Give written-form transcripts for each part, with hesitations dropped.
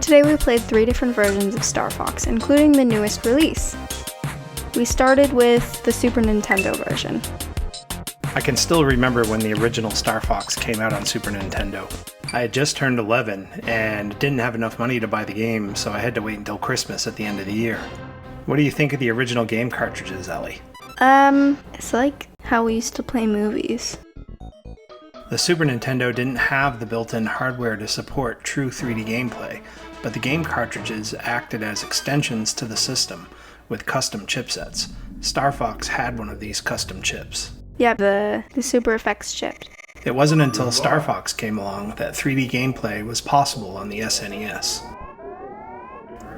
Today we played 3 different versions of StarFox, including the newest release. We started with the Super Nintendo version. I can still remember when the original StarFox came out on Super Nintendo. I had just turned 11 and didn't have enough money to buy the game, so I had to wait until Christmas at the end of the year. What do you think of the original game cartridges, Ellie? It's like how we used to play movies. The Super Nintendo didn't have the built-in hardware to support true 3D gameplay, but the game cartridges acted as extensions to the system with custom chipsets. StarFox had one of these custom chips. Yeah, the Super Effects chip. It wasn't until StarFox came along that 3D gameplay was possible on the SNES.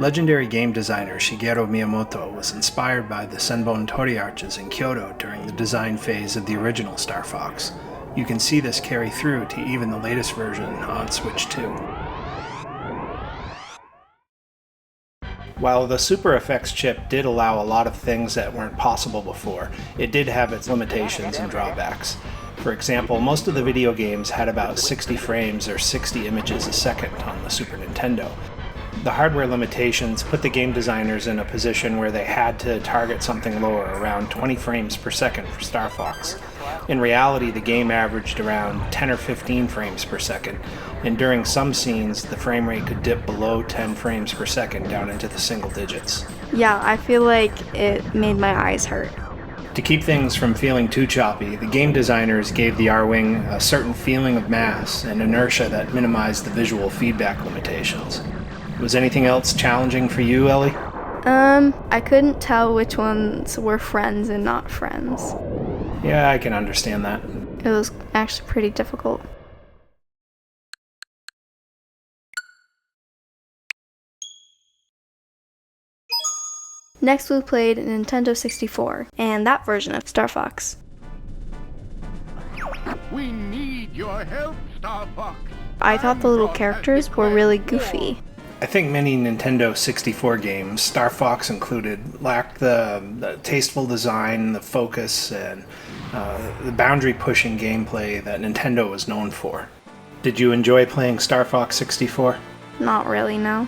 Legendary game designer Shigeru Miyamoto was inspired by the Senbon Torii arches in Kyoto during the design phase of the original StarFox. You can see this carry through to even the latest version on Switch 2. While the Super Effects chip did allow a lot of things that weren't possible before, it did have its limitations and drawbacks. For example, most of the video games had about 60 frames or 60 images a second on the Super Nintendo. The hardware limitations put the game designers in a position where they had to target something lower, around 20 frames per second for StarFox. In reality, the game averaged around 10 or 15 frames per second, and during some scenes, the frame rate could dip below 10 frames per second down into the single digits. Yeah, I feel like it made my eyes hurt. To keep things from feeling too choppy, the game designers gave the R-Wing a certain feeling of mass and inertia that minimized the visual feedback limitations. Was anything else challenging for you, Ellie? I couldn't tell which ones were friends and not friends. Yeah, I can understand that. It was actually pretty difficult. Next we played Nintendo 64, and that version of StarFox. We need your help, StarFox. I thought the little characters were really goofy. I think many Nintendo 64 games, StarFox included, lacked the tasteful design, the focus, and the boundary-pushing gameplay that Nintendo was known for. Did you enjoy playing StarFox 64? Not really, no.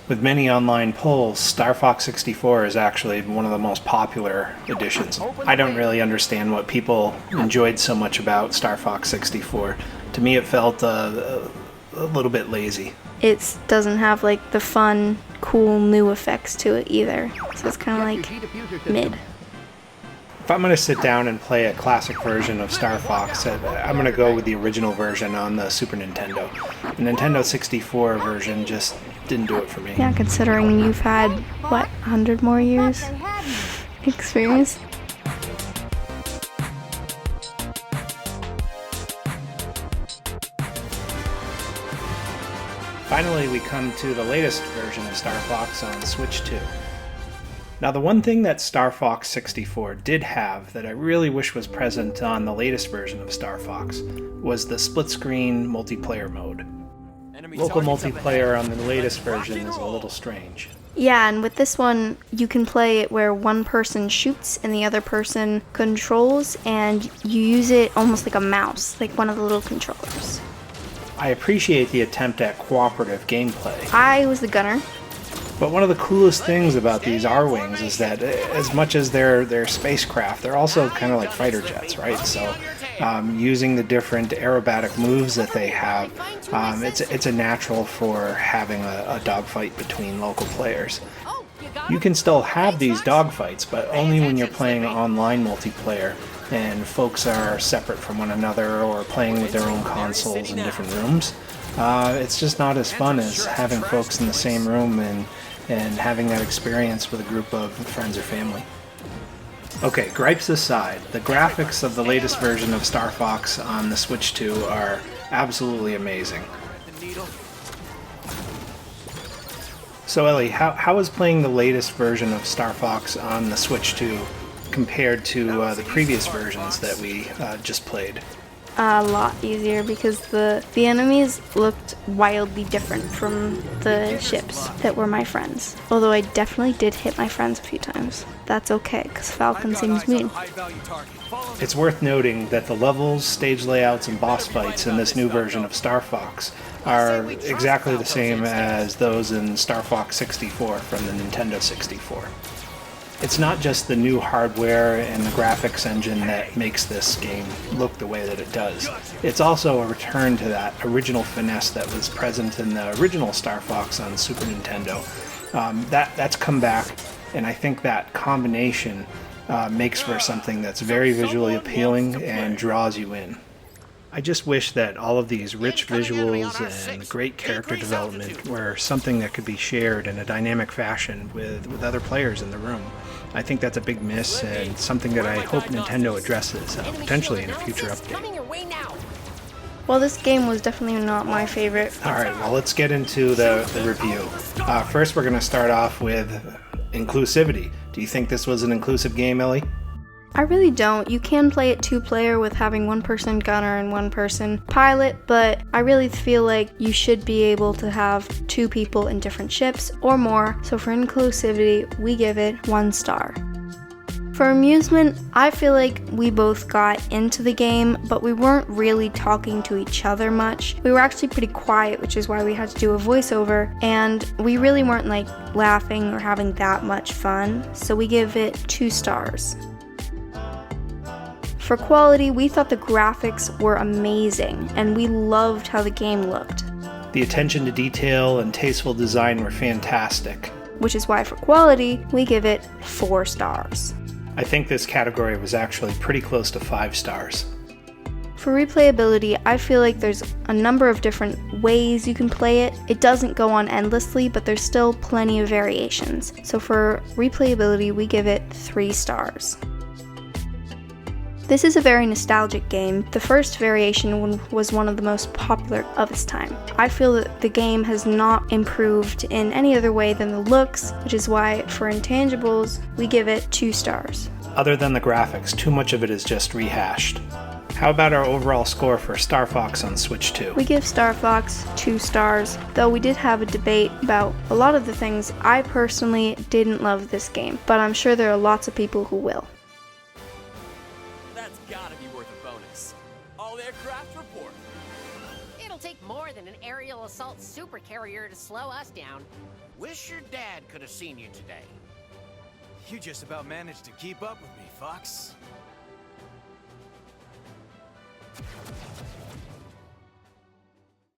With many online polls, StarFox 64 is actually one of the most popular editions. I don't really understand what people enjoyed so much about StarFox 64. To me, it felt a little bit lazy. It doesn't have like the fun, cool new effects to it either, so it's kind of like mid. If I'm going to sit down and play a classic version of StarFox, I'm going to go with the original version on the Super Nintendo. The Nintendo 64 version just didn't do it for me. Yeah, considering you've had, 100 more years experience? Finally, we come to the latest version of StarFox on Switch 2. Now, the one thing that StarFox 64 did have that I really wish was present on the latest version of StarFox was the split-screen multiplayer mode. Local multiplayer on the latest version is a little strange. Yeah, and with this one, you can play it where one person shoots and the other person controls, and you use it almost like a mouse, like one of the little controllers. I appreciate the attempt at cooperative gameplay. I was the gunner. But one of the coolest things about these R-Wings is that as much as they're spacecraft, they're also kind of like fighter jets, right? So using the different aerobatic moves that they have, it's a natural for having a dogfight between local players. You can still have these dogfights, but only when you're playing online multiplayer and folks are separate from one another or playing with their own consoles in different rooms. It's just not as fun as having folks in the same room and having that experience with a group of friends or family. Okay, gripes aside, the graphics of the latest version of StarFox on the Switch 2 are absolutely amazing. So Ellie, how is playing the latest version of StarFox on the Switch 2 compared to the previous versions that we just played? A lot easier because the enemies looked wildly different from the ships that were my friends. Although I definitely did hit my friends a few times. That's okay, because Falcon seems mean. It's worth noting that the levels, stage layouts, and boss fights in this new version of StarFox are exactly the same as those in StarFox 64 from the Nintendo 64. It's not just the new hardware and the graphics engine that makes this game look the way that it does. It's also a return to that original finesse that was present in the original Star Fox on Super Nintendo. That's come back, and I think that combination makes for something that's very visually appealing and draws you in. I just wish that all of these rich visuals and great character development were something that could be shared in a dynamic fashion with other players in the room. I think that's a big miss and something that I hope Nintendo addresses, potentially in a future update. Well, this game was definitely not my favorite. Alright, well let's get into the review. First we're going to start off with inclusivity. Do you think this was an inclusive game, Ellie? I really don't. You can play it 2-player with having one person gunner and one person pilot, but I really feel like you should be able to have 2 people in different ships or more, so for inclusivity, we give it 1 star. For amusement, I feel like we both got into the game, but we weren't really talking to each other much. We were actually pretty quiet, which is why we had to do a voiceover, and we really weren't like laughing or having that much fun, so we give it 2 stars. For quality, we thought the graphics were amazing, and we loved how the game looked. The attention to detail and tasteful design were fantastic. Which is why for quality, we give it 4 stars. I think this category was actually pretty close to 5 stars. For replayability, I feel like there's a number of different ways you can play it. It doesn't go on endlessly, but there's still plenty of variations. So for replayability, we give it 3 stars. This is a very nostalgic game. The first variation was one of the most popular of its time. I feel that the game has not improved in any other way than the looks, which is why for intangibles, we give it 2 stars. Other than the graphics, too much of it is just rehashed. How about our overall score for Star Fox on Switch 2? We give Star Fox 2 stars, though we did have a debate about a lot of the things. I personally didn't love this game, but I'm sure there are lots of people who will. Gotta be worth a bonus. All aircraft report. It'll take more than an aerial assault supercarrier to slow us down. Wish your dad could have seen you today. You just about managed to keep up with me, Fox.